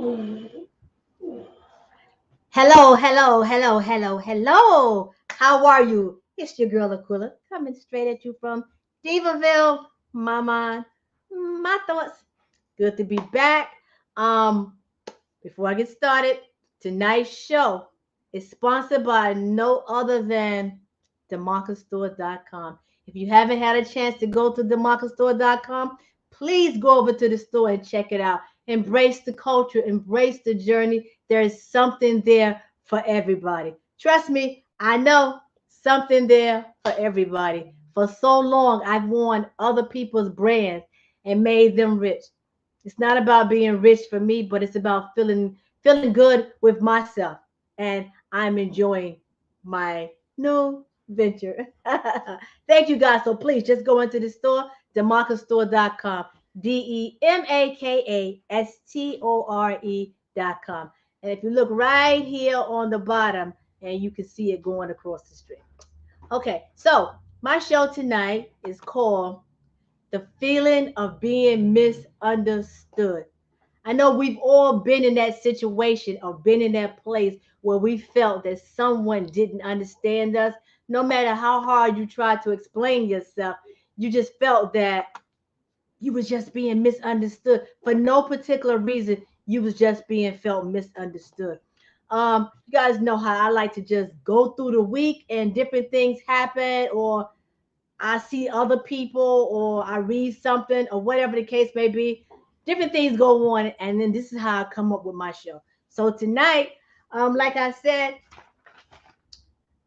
Hello, hello, hello, hello, hello. How are you? It's your girl Aquila coming straight at you from Diva-Ville, Mama. My thoughts. Good to be back. Um, Before I get started, tonight's show is sponsored by no other than demarcusstore.com. If you haven't had a chance to go to demarcusstore.com, please go over to the store and check it out. Embrace the culture, embrace the journey. There is something there for everybody. Trust me, I know something there for everybody. For so long, I've worn other people's brands and made them rich. It's not about being rich for me, but it's about feeling good with myself. And I'm enjoying my new venture. Thank you guys. So please just go into the store, demarcusstore.com. DEMAKASTORE.com. And if you look right here on the bottom, and you can see it going across the street. Okay, so my show tonight is called The Feeling of Being Misunderstood. I know we've all been in that situation or been in that place where we felt that someone didn't understand us. No matter how hard you tried to explain yourself, you just felt that you was just being misunderstood for no particular reason. You was just being felt misunderstood. You guys know how I like to just go through the week and different things happen, or I see other people, or I read something, or whatever the case may be. Different things go on, and then this is how I come up with my show. So tonight, like I said,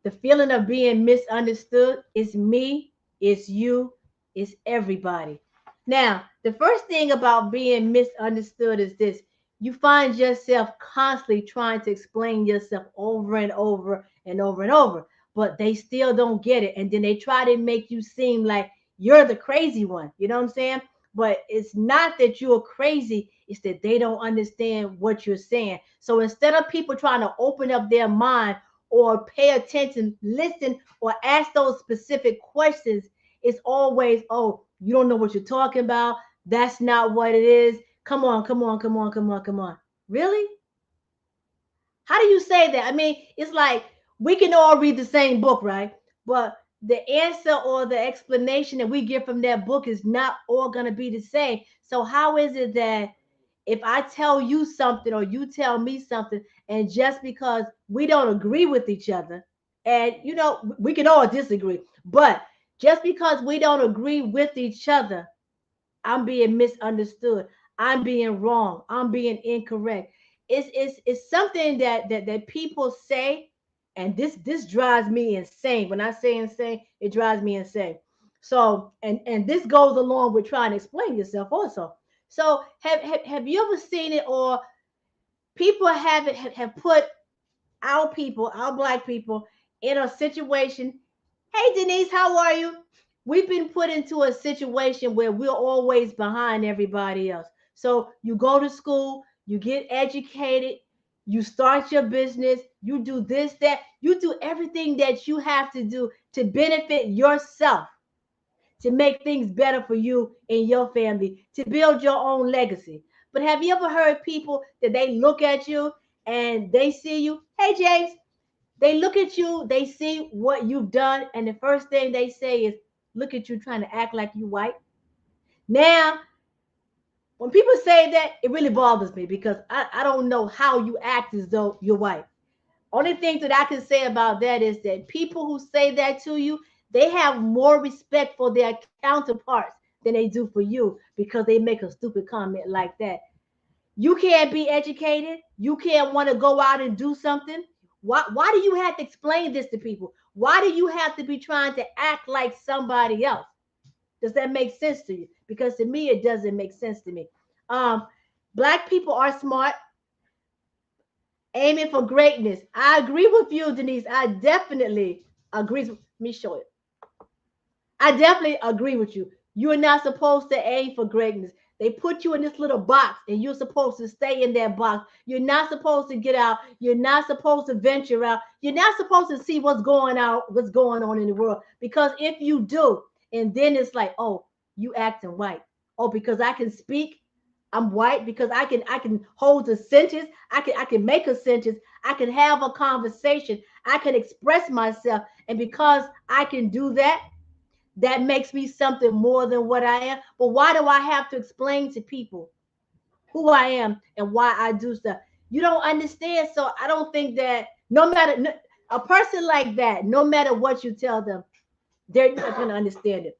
the feeling of being misunderstood is me, it's you, it's everybody. Now, the first thing about being misunderstood is this: you find yourself constantly trying to explain yourself over and over and over and over, but they still don't get it. And then they try to make you seem like you're the crazy one. You know what I'm saying? But it's not that you're crazy, it's that they don't understand what you're saying. So instead of people trying to open up their mind or pay attention, listen, or ask those specific questions, it's always, oh, you don't know what you're talking about. That's not what it is. Come on, come on, come on, come on, come on. Really? How do you say that? I mean, it's like we can all read the same book, right? But the answer or the explanation that we get from that book is not all going to be the same. So, how is it that if I tell you something or you tell me something, and just because we don't agree with each other, and we can all disagree, but just because we don't agree with each other, I'm being misunderstood. I'm being wrong. I'm being incorrect. It's something that people say, and this drives me insane. When I say insane, it drives me insane. So and this goes along with trying to explain yourself also. So have you ever seen it, or people have put our people, our black people, in a situation? Hey Denise, how are you? We've been put into a situation where we're always behind everybody else. So you go to school, you get educated, you start your business, you do this, that, you do everything that you have to do to benefit yourself, to make things better for you and your family, to build your own legacy. But have you ever heard people that they look at you and they see you? Hey James, they look at you, they see what you've done, and the first thing they say is, look at you trying to act like you white. Now, when people say that, it really bothers me because I don't know how you act as though you're white. Only thing that I can say about that is that people who say that to you, they have more respect for their counterparts than they do for you because they make a stupid comment like that. You can't be educated. You can't want to go out and do something. Why do you have to explain this to people? Why do you have to be trying to act like somebody else? Does that make sense to you? Because to me, it doesn't make sense to me. Um, Black people are smart, aiming for greatness. I agree with you, Denise. I definitely agree. Let me show it. I definitely agree with you. You are not supposed to aim for greatness. They put you in this little box and you're supposed to stay in that box. You're not supposed to get out. You're not supposed to venture out. You're not supposed to see what's going on in the world. Because if you do, and then it's like, oh, you acting white. Oh, because I can speak, I'm white because I can hold a sentence. I can make a sentence. I can have a conversation. I can express myself. And because I can do that, that makes me something more than what I am. But why do I have to explain to people who I am and why I do stuff? You don't understand. So I don't think that a person like that, no matter what you tell them, they're not going to understand it.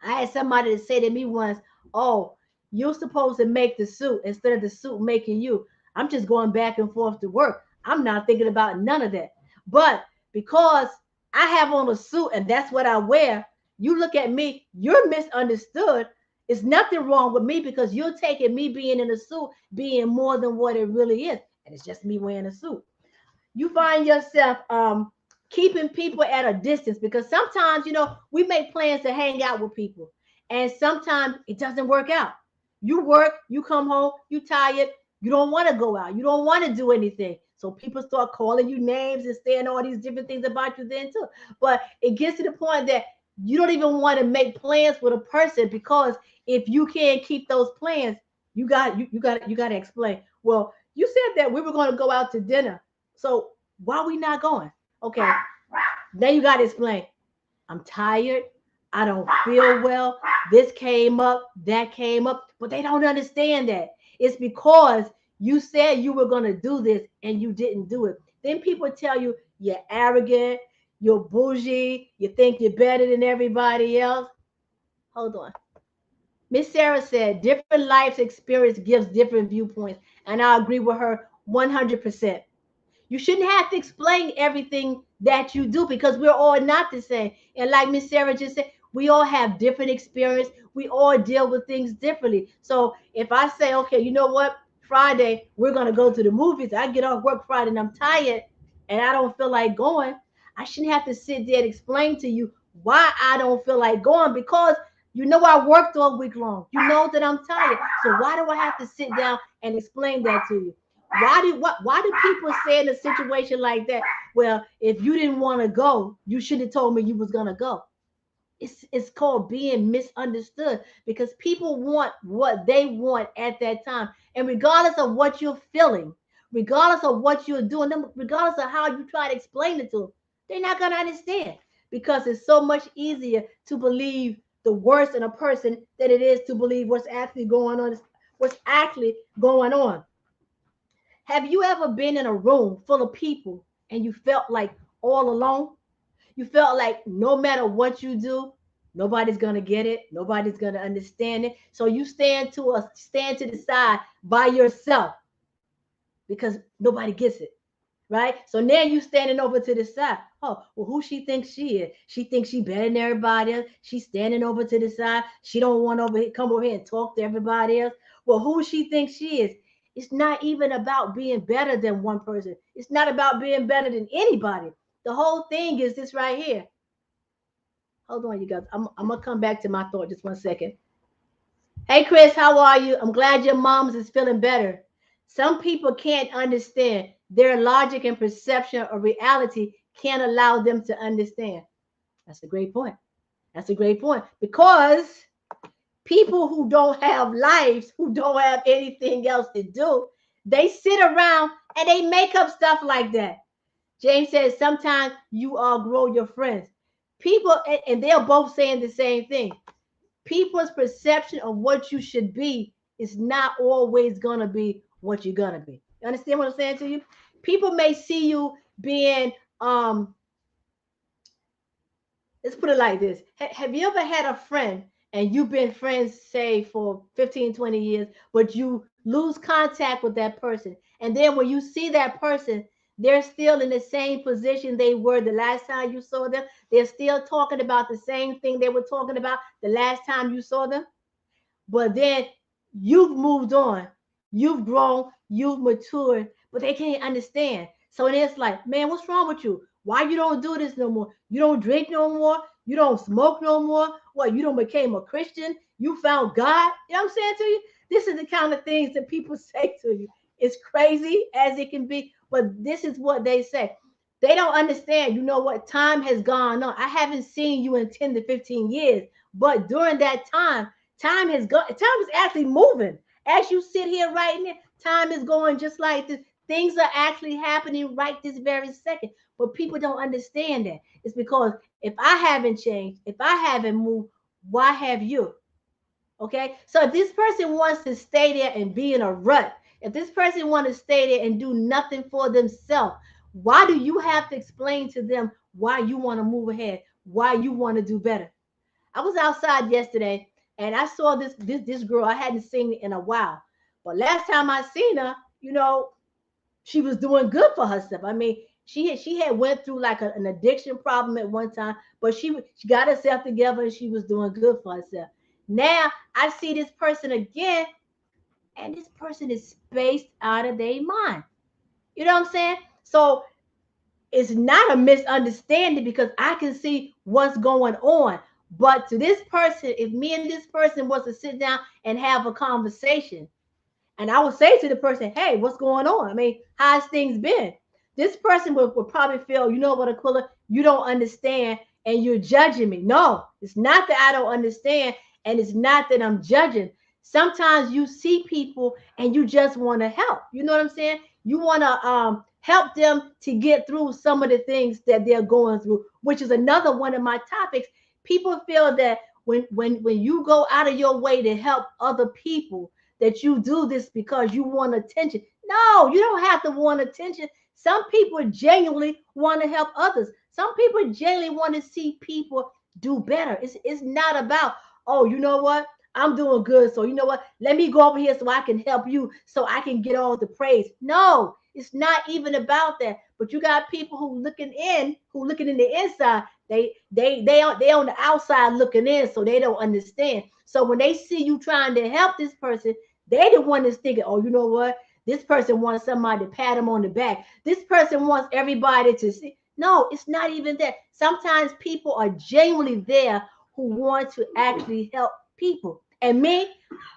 I had somebody to say to me once, "Oh, you're supposed to make the suit instead of the suit making you." I'm just going back and forth to work. I'm not thinking about none of that. But because I have on a suit and that's what I wear, you look at me, you're misunderstood. It's nothing wrong with me because you're taking me being in a suit being more than what it really is. And it's just me wearing a suit. You find yourself keeping people at a distance because sometimes we make plans to hang out with people and sometimes it doesn't work out. You work, you come home, you tired, you don't want to go out, you don't want to do anything, so people start calling you names and saying all these different things about you then too. But it gets to the point that you don't even want to make plans with a person because if you can't keep those plans, you got to explain, well, you said that we were going to go out to dinner, so why we not going? Okay, then you got to explain. I'm tired. I don't feel well. This came up, that came up, but they don't understand that. It's because you said you were going to do this and you didn't do it. Then people tell you you're arrogant, you're bougie, you think you're better than everybody else. Hold on. Miss Sarah said different life experience gives different viewpoints, and I agree with her 100%. You shouldn't have to explain everything that you do because we're all not the same. And like Miss Sarah just said, we all have different experience. We all deal with things differently. So if I say, okay, you know what? Friday, we're going to go to the movies. I get off work Friday and I'm tired and I don't feel like going. I shouldn't have to sit there and explain to you why I don't feel like going because I worked all week long. You know that I'm tired. So why do I have to sit down and explain that to you? Why do people say in a situation like that, well, if you didn't want to go, you should have told me you was gonna go? It's called being misunderstood because people want what they want at that time. And regardless of what you're feeling, regardless of what you're doing, regardless of how you try to explain it to them, they're not gonna understand because it's so much easier to believe the worst in a person than it is to believe what's actually going on. Have you ever been in a room full of people and you felt like all alone? You felt like no matter what you do, nobody's gonna get it, nobody's gonna understand it. So you stand to the side by yourself because nobody gets it. Right? So now you standing over to the side. Oh, well, who she thinks she is? She thinks she better than everybody else. She's standing over to the side. She don't want come over here and talk to everybody else. Well, who she thinks she is? It's not even about being better than one person. It's not about being better than anybody. The whole thing is this right here. Hold on, you guys. I'm gonna come back to my thought just 1 second. Hey, Chris, how are you? I'm glad your mom's is feeling better. Some people can't understand. Their logic and perception of reality can't allow them to understand. That's a great point. That's a great point. Because people who don't have lives, who don't have anything else to do, they sit around and they make up stuff like that. James says sometimes you outgrow your friends. People, and they're both saying the same thing. People's perception of what you should be is not always gonna be what you're gonna be. You understand what I'm saying to you? People may see you being let's put it like this. Have you ever had a friend and you've been friends say for 15, 20 years, but you lose contact with that person, and then when you see that person, they're still in the same position they were the last time you saw them. They're still talking about the same thing they were talking about the last time you saw them, but then you've moved on, you've grown, you've matured, but they can't understand. So it's like, man, what's wrong with you? Why you don't do this no more? You don't drink no more. You don't smoke no more. What, you don't became a Christian? You found God? You know what I'm saying to you? This is the kind of things that people say to you. It's crazy as it can be, but this is what they say. They don't understand. You know what? Time has gone on. I haven't seen you in 10 to 15 years, but during that time, time is actually moving As you sit here right now, time is going just like this. Things are actually happening right this very second. But people don't understand that. It's because if I haven't changed, if I haven't moved, why have you? Okay. So if this person wants to stay there and be in a rut, if this person wants to stay there and do nothing for themselves, why do you have to explain to them why you want to move ahead, why you want to do better? I was outside yesterday and I saw this girl I hadn't seen in a while. But last time I seen her, she was doing good for herself. I mean, she had went through like an addiction problem at one time, but she got herself together and she was doing good for herself. Now I see this person again, and this person is spaced out of their mind. You know what I'm saying? So it's not a misunderstanding because I can see what's going on. But to this person, if me and this person was to sit down and have a conversation, and I would say to the person, hey, what's going on? I mean, how's things been? This person would probably feel, you know what, Aquila, you don't understand and you're judging me. No, it's not that I don't understand and it's not that I'm judging. Sometimes you see people and you just want to help. You know what I'm saying? You want to help them to get through some of the things that they're going through, which is another one of my topics. People feel that when you go out of your way to help other people, that you do this because you want attention. No, you don't have to want attention. Some people genuinely want to help others. Some people genuinely want to see people do better. It's not about, oh, you know what? I'm doing good. So you know what? Let me go over here so I can help you so I can get all the praise. No, it's not even about that. But you got people who looking in the inside. They on the outside looking in, so they don't understand. So when they see you trying to help this person, they the one that's thinking, oh, you know what? This person wants somebody to pat him on the back. This person wants everybody to see. No, it's not even that. Sometimes people are genuinely there who want to actually help people. And me,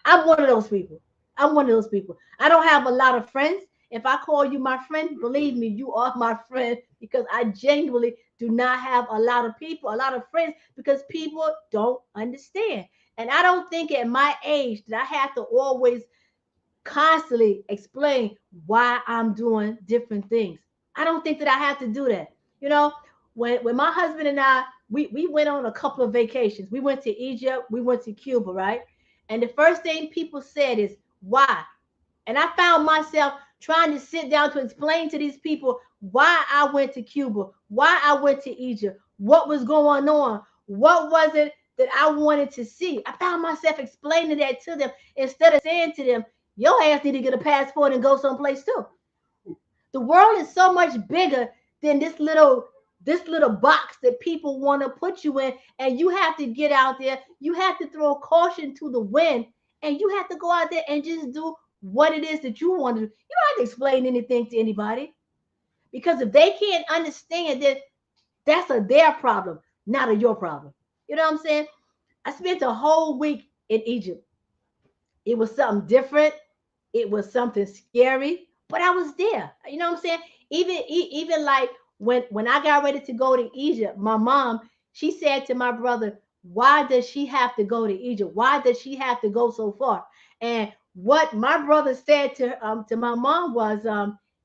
I'm one of those people. I'm one of those people. I don't have a lot of friends. If I call you my friend, believe me, you are my friend because I genuinely do not have a lot of people, a lot of friends because people don't understand. And I don't think at my age that I have to always constantly explain why I'm doing different things. I don't think that I have to do that. You know, when my husband and I we went on a couple of vacations. We went to Egypt, we went to Cuba, right? And the first thing people said is why? And I found myself trying to sit down to explain to these people why I went to Cuba, why I went to Egypt, what was going on, what was it that I wanted to see. I found myself explaining that to them instead of saying to them, your ass need to get a passport and go someplace too. The world is so much bigger than this little box that people want to put you in, and you have to get out there. You have to throw caution to the wind, and you have to go out there and just do what it is that you want to do. You don't have to explain anything to anybody because if they can't understand that, that's their problem, not a your problem. You know what I'm saying? I spent a whole week in Egypt. It was something different. It was something scary, but I was there. You know what I'm saying? Even like when I got ready to go to Egypt, my mom, she said to my brother, "Why does she have to go to Egypt? Why does she have to go so far?" And what my brother said to my mom was,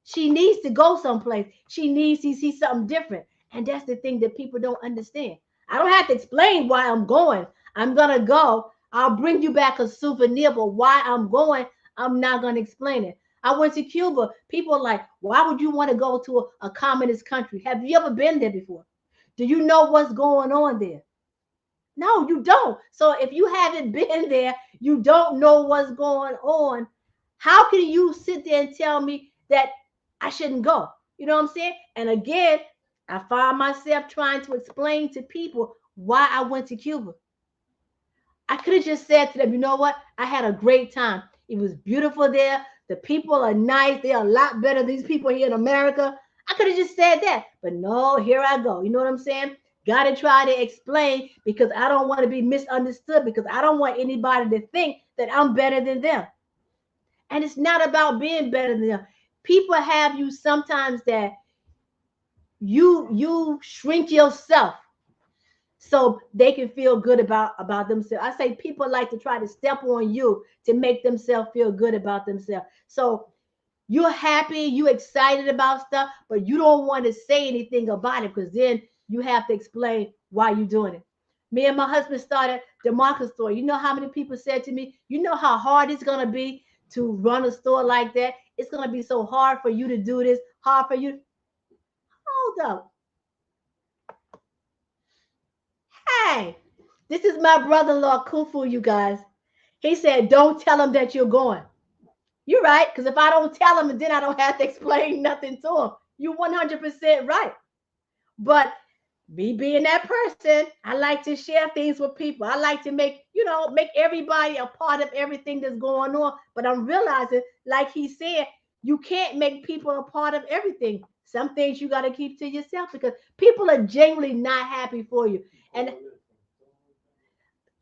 she needs to go someplace. She needs to see something different. And that's the thing that people don't understand. I don't have to explain why I'm going. I'm gonna go. I'll bring you back a souvenir, but why I'm going, I'm not going to explain it. I went to Cuba. People are like, why would you want to go to a communist country? Have you ever been there before? Do you know what's going on there? No, you don't. So if you haven't been there, you don't know what's going on. How can you sit there and tell me that I shouldn't go? You know what I'm saying? And again, I find myself trying to explain to people why I went to Cuba. I could have just said to them, you know what? I had a great time. It was beautiful there. The people are nice. They are a lot better than these people here in America. I could have just said that. But no, here I go. You know what I'm saying? Got to try to explain because I don't want to be misunderstood because I don't want anybody to think that I'm better than them. And it's not about being better than them. People have you sometimes that you shrink yourself so they can feel good about themselves. I say people like to try to step on you to make themselves feel good about themselves. So you're happy, you excited about stuff, but you don't want to say anything about it because then you have to explain why you're doing it. Me and my husband started the market store. You know how many people said to me, you know how hard it's gonna be to run a store like that? It's gonna be so hard for you to do this, hard for you. Hold up. Hey, this is my brother-in-law Kufu, you guys. He said, don't tell him that you're going. You're right, because if I don't tell him, then I don't have to explain nothing to him. You're 100% right. But me being that person, I like to share things with people. I like to make everybody a part of everything that's going on. But I'm realizing, like he said, you can't make people a part of everything. Some things you got to keep to yourself because people are genuinely not happy for you. And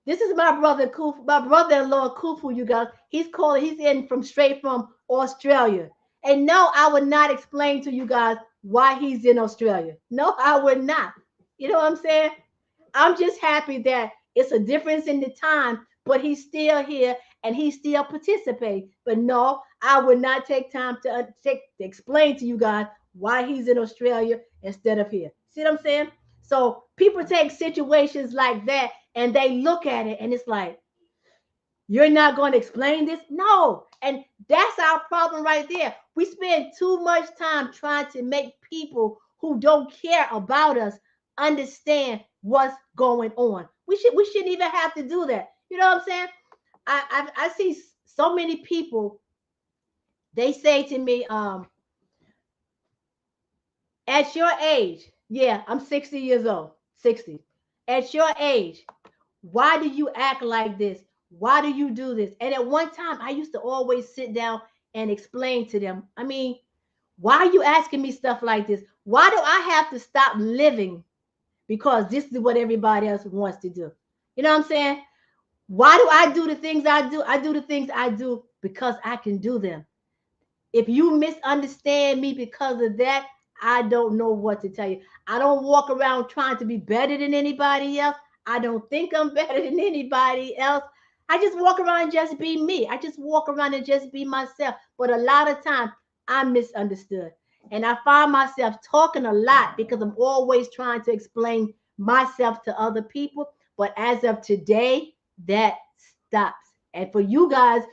this is my brother Kufu, my brother-in-law Kufu, you guys. He's in from straight from Australia. And no, I would not explain to you guys why he's in Australia. No, I would not. You know what I'm saying? I'm just happy that it's a difference in the time, but he's still here and he still participates. But no, I would not take time to explain to you guys why he's in Australia instead of here. See what I'm saying? So people take situations like that and they look at it and it's like, you're not going to explain this? No. And that's our problem right there. We spend too much time trying to make people who don't care about us understand what's going on. We shouldn't even have to do that. You know what I'm saying? I see so many people, they say to me, at your age, yeah, I'm 60 years old, 60. At your age, why do you act like this? Why do you do this? And at one time, I used to always sit down and explain to them. I mean, why are you asking me stuff like this? Why do I have to stop living because this is what everybody else wants to do? You know what I'm saying? Why do I do the things I do? I do the things I do because I can do them. If you misunderstand me because of that, I don't know what to tell you. I don't walk around trying to be better than anybody else. I don't think I'm better than anybody else. I just walk around and just be me. I just walk around and just be myself. But a lot of times I'm misunderstood. And I find myself talking a lot because I'm always trying to explain myself to other people. But as of today, that stops. And for you guys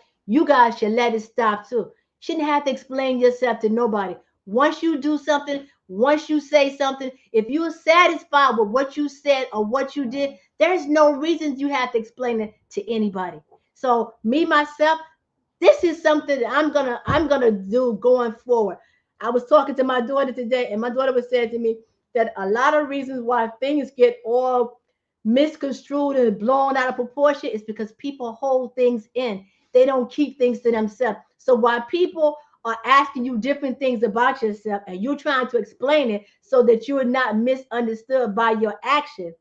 should let it stop too. Shouldn't have to explain yourself to nobody. Once you do something, once you say something, if you're satisfied with what you said or what you did, there's no reason you have to explain it to anybody. So me myself, this is something that I'm gonna do going forward. I was talking to my daughter today, and my daughter was saying to me that a lot of reasons why things get all misconstrued and blown out of proportion is because people hold things in. They don't keep things to themselves. So while people are asking you different things about yourself and you're trying to explain it so that you are not misunderstood by your action,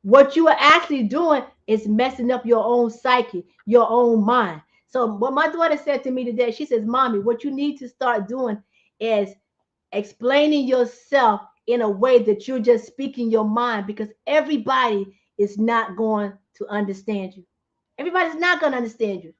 what you are actually doing is messing up your own psyche, your own mind. So what my daughter said to me today, she says, Mommy, what you need to start doing is explaining yourself in a way that you're just speaking your mind because everybody is not going to understand you. Everybody's not going to understand you.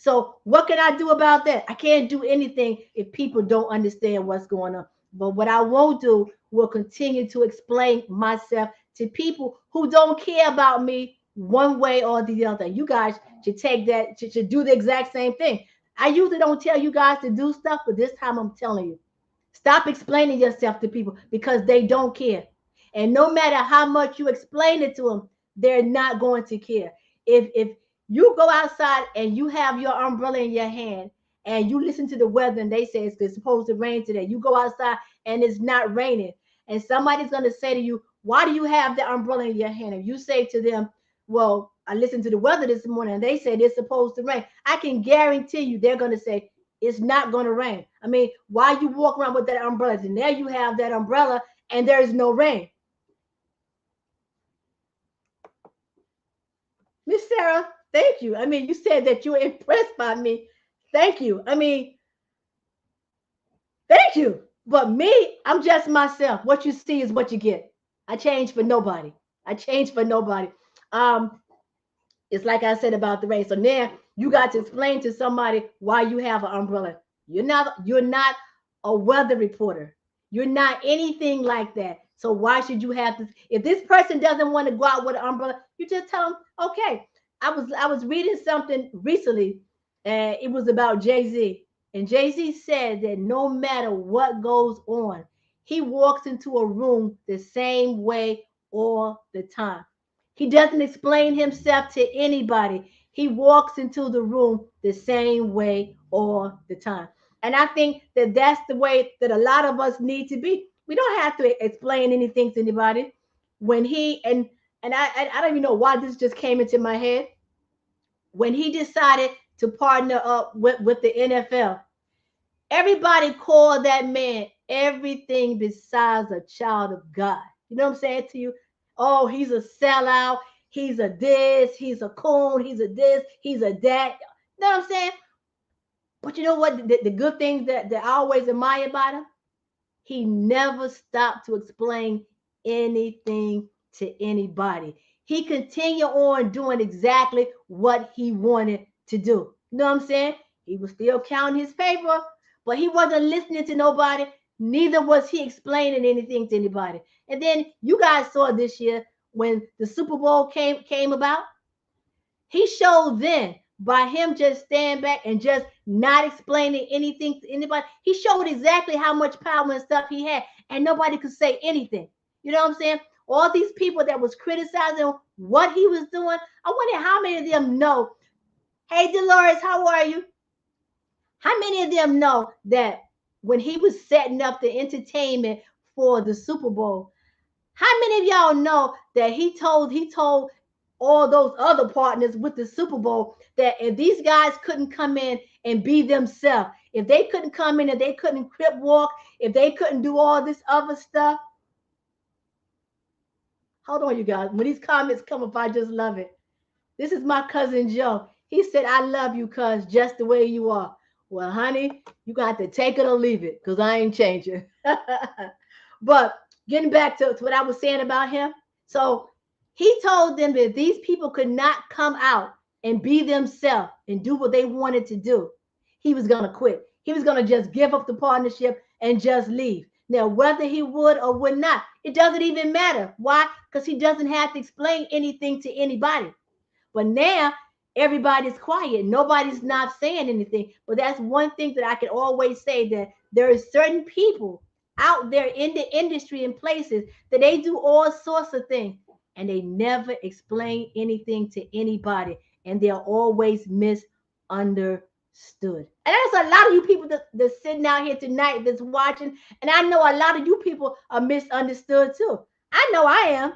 So what can I do about that? I can't do anything if people don't understand what's going on. But what I won't do will continue to explain myself to people who don't care about me one way or the other. You guys should take that, should do the exact same thing. I usually don't tell you guys to do stuff, but this time I'm telling you. Stop explaining yourself to people because they don't care. And no matter how much you explain it to them, they're not going to care. If you go outside and you have your umbrella in your hand and you listen to the weather and they say it's supposed to rain today, you go outside and it's not raining, and somebody's going to say to you, why do you have the umbrella in your hand? And you say to them, well, I listened to the weather this morning and they said it's supposed to rain. I can guarantee you they're going to say it's not going to rain. I mean, why you walk around with that umbrella? And there you have that umbrella and there's no rain. Miss Sarah, thank you. I mean, you said that you were impressed by me. Thank you. I mean, thank you. But me, I'm just myself. What you see is what you get. I change for nobody. I change for nobody. Um, it's like I said about the rain. So now you got to explain to somebody why you have an umbrella. You're not a weather reporter. You're not anything like that. So why should you have this? If this person doesn't want to go out with an umbrella, you just tell them, okay. I was reading something recently, and it was about Jay-Z. And Jay-Z said that no matter what goes on, he walks into a room the same way all the time. He doesn't explain himself to anybody. He walks into the room the same way all the time. And I think that that's the way that a lot of us need to be. We don't have to explain anything to anybody. When he and I don't even know why this just came into my head. When he decided to partner up with the NFL, everybody called that man everything besides a child of God. You know what I'm saying to you? Oh, he's a sellout. He's a this. He's a coon. He's a this. He's a that. You know what I'm saying? But you know what? The good things that I always admire about him, he never stopped to explain anything to anybody. He continued on doing exactly what he wanted to do. You know what I'm saying? He was still counting his paper, but he wasn't listening to nobody. Neither was he explaining anything to anybody. And then you guys saw this year when the Super Bowl came about. He showed then by him just standing back and just not explaining anything to anybody. He showed exactly how much power and stuff he had, and nobody could say anything. You know what I'm saying? All these people that was criticizing what he was doing, I wonder how many of them know. Hey, Dolores, how are you? How many of them know that when he was setting up the entertainment for the Super Bowl, how many of y'all know that he told all those other partners with the Super Bowl that if these guys couldn't come in and be themselves, if they couldn't come in and they couldn't crip walk, if they couldn't do all this other stuff, hold on, you guys. When these comments come up, I just love it. This is my cousin Joe. He said, I love you, cuz just the way you are. Well, honey, you got to take it or leave it, because I ain't changing. But getting back to what I was saying about him. So he told them that these people could not come out and be themselves and do what they wanted to do. He was going to quit. He was going to just give up the partnership and just leave. Now, whether he would or would not, it doesn't even matter. Why? Because he doesn't have to explain anything to anybody. But now everybody's quiet. Nobody's not saying anything. But that's one thing that I can always say, that there are certain people out there in the industry and places that they do all sorts of things and they never explain anything to anybody, and they're always misunderstood. And there's a lot of you people that's sitting out here tonight that's watching, and I know a lot of you people are misunderstood too. I know I am.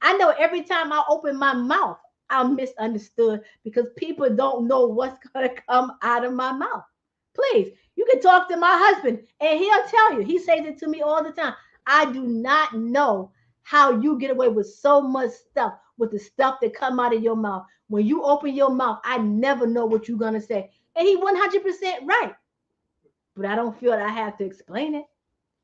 I know every time I open my mouth, I'm misunderstood because people don't know what's going to come out of my mouth. Please, you can talk to my husband and he'll tell you. He says it to me all the time. I do not know how you get away with so much stuff, with the stuff that come out of your mouth. When you open your mouth, I never know what you're going to say. And he 100% right. But I don't feel that I have to explain it.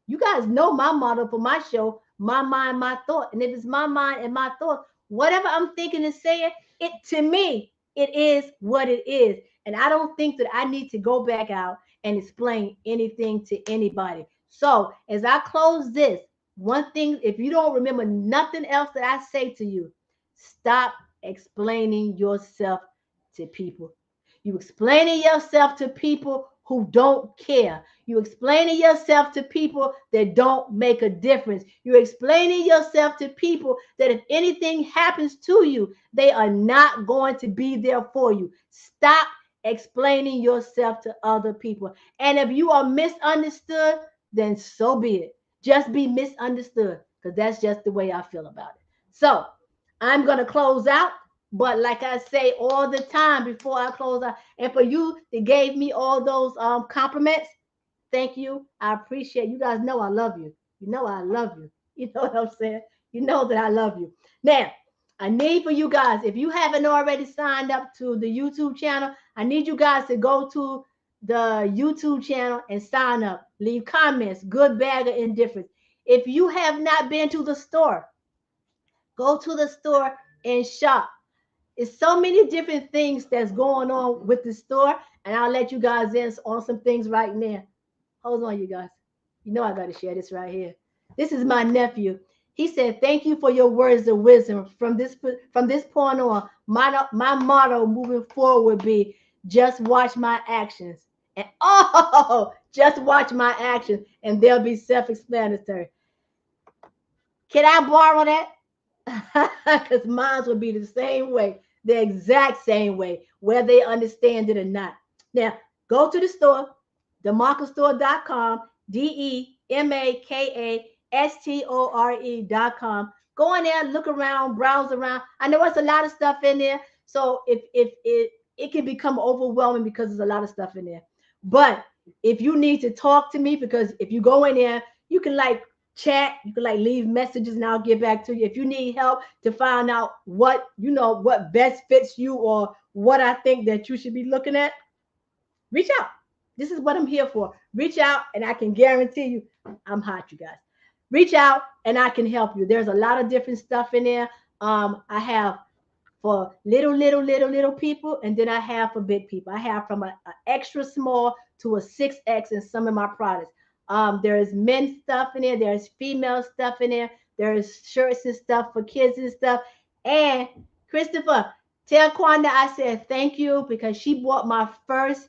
You guys know my motto for my show, my mind, my thought. And if it's my mind and my thought, whatever I'm thinking and saying, it to me, it is what it is. And I don't think that I need to go back out and explain anything to anybody. So as I close this, one thing, if you don't remember nothing else that I say to you, stop explaining yourself to people. You explaining yourself to people who don't care. You explaining yourself to people that don't make a difference. You're explaining yourself to people that if anything happens to you, they are not going to be there for you. Stop explaining yourself to other people. And if you are misunderstood, then so be it. Just be misunderstood, because that's just the way I feel about it. So I'm going to close out. But like I say all the time before I close out, and for you that gave me all those compliments, thank you. I appreciate you. Guys know I love you. You know I love you. You know what I'm saying? You know that I love you. Now, I need for you guys, if you haven't already signed up to the YouTube channel, I need you guys to go to the YouTube channel and sign up. Leave comments, good, bad, or indifferent. If you have not been to the store, Go to the store and shop. It's so many different things that's going on with the store, and I'll let you guys in on some things right now. Hold on, you guys. You know I got to share this right here. This is my nephew. He said, "Thank you for your words of wisdom. From this point on, my motto moving forward would be just watch my actions." And just watch my actions, and they'll be self-explanatory. Can I borrow that? Because mine will be the same way, the exact same way, whether they understand it or not. Now, go to the store, demarcastore.com, DEMAKASTORE.com. Go in there, look around, browse around. I know it's a lot of stuff in there, so if it can become overwhelming because there's a lot of stuff in there. But if you need to talk to me, because if you go in there, you can like chat, you can like leave messages and I'll get back to you. If you need help to find out what best fits you or what I think that you should be looking at, reach out. This is what I'm here for. Reach out and I can guarantee you I'm hot, you guys. Reach out and I can help you. There's a lot of different stuff in there. I have for little people, and then I have for big people. I have from a extra small to a 6X in some of my products. There's men's stuff in there. There's female stuff in there. There's shirts and stuff for kids and stuff. And Christopher, tell Quanda I said thank you because she bought my first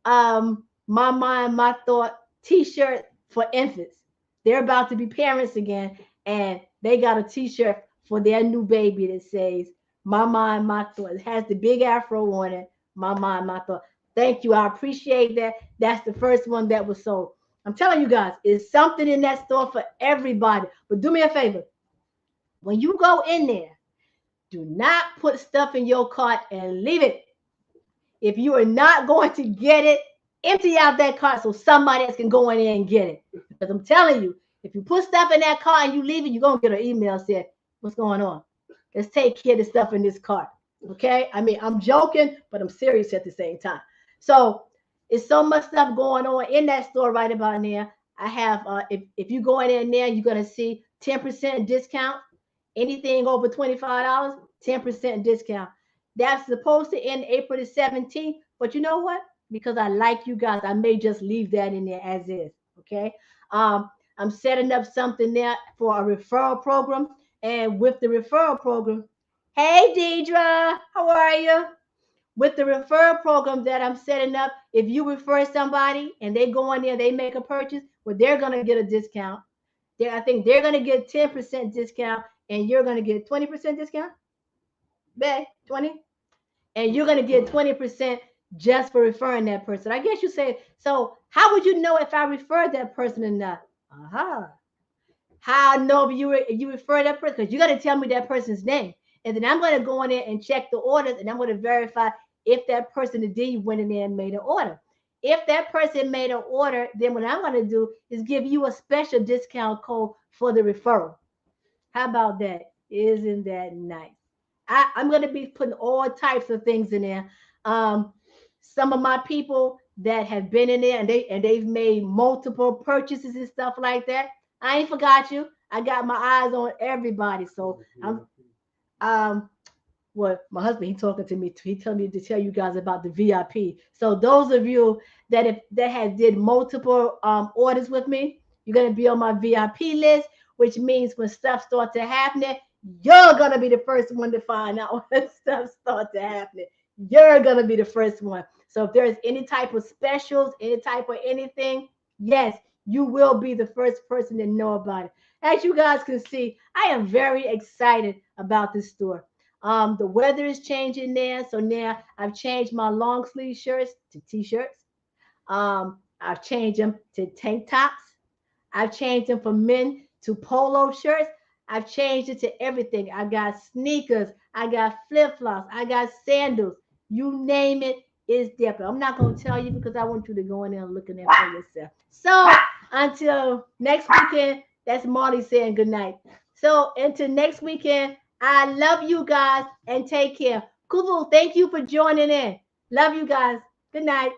my mind, my thought t-shirt for infants. They're about to be parents again, and they got a t-shirt for their new baby that says my mind, my thought. It has the big afro on it. My mind, my thought. Thank you. I appreciate that. That's the first one that was sold. I'm telling you guys, it's something in that store for everybody. But do me a favor. When you go in there, do not put stuff in your cart and leave it. If you are not going to get it, empty out that cart so somebody else can go in there and get it. Because I'm telling you, if you put stuff in that cart and you leave it, you're going to get an email saying, what's going on? Let's take care of the stuff in this cart. Okay? I mean, I'm joking, but I'm serious at the same time. So it's so much stuff going on in that store right about now. I have, if you go in there, you're going to see 10% discount. Anything over $25, 10% discount. That's supposed to end April the 17th. But you know what? Because I like you guys, I may just leave that in there as is. Okay. I'm setting up something there for a referral program. And with the referral program, hey Deidre, how are you? With the referral program that I'm setting up, if you refer somebody and they go in there, they make a purchase, well, they're gonna get a discount. I think they're gonna get 10% discount, and you're gonna get 20% discount. Bet 20, and you're gonna get 20% just for referring that person. I guess you say so. How would you know if I referred that person or not? Aha. How I know if you refer that person? Because you got to tell me that person's name, and then I'm going to go in there and check the orders, and I'm going to verify if that person indeed went in there and made an order. If that person made an order, then what I'm going to do is give you a special discount code for the referral. How about that? Isn't that nice? I'm going to be putting all types of things in there. Um, some of my people that have been in there and they've made multiple purchases and stuff like that. I ain't forgot you. I got my eyes on everybody. So I'm well, my husband, he talking to me too. He telling me to tell you guys about the VIP. So those of you that had did multiple orders with me, you're gonna be on my VIP list, which means when stuff starts to happen, you're gonna be the first one to find out when stuff starts to happen. You're gonna be the first one. So if there's any type of specials, any type of anything, yes, you will be the first person to know about it. As you guys can see, I am very excited about this store. The weather is changing there, so now I've changed my long sleeve shirts to t-shirts. I've changed them to tank tops. I've changed them from men to polo shirts. I've changed it to everything. I got sneakers. I got flip flops. I got sandals. You name it, is there. But I'm not going to tell you because I want you to go in there and look in there for yourself. So until next weekend, that's Marley saying good night. So until next weekend, I love you guys and take care. Kuvu, thank you for joining in. Love you guys. Good night.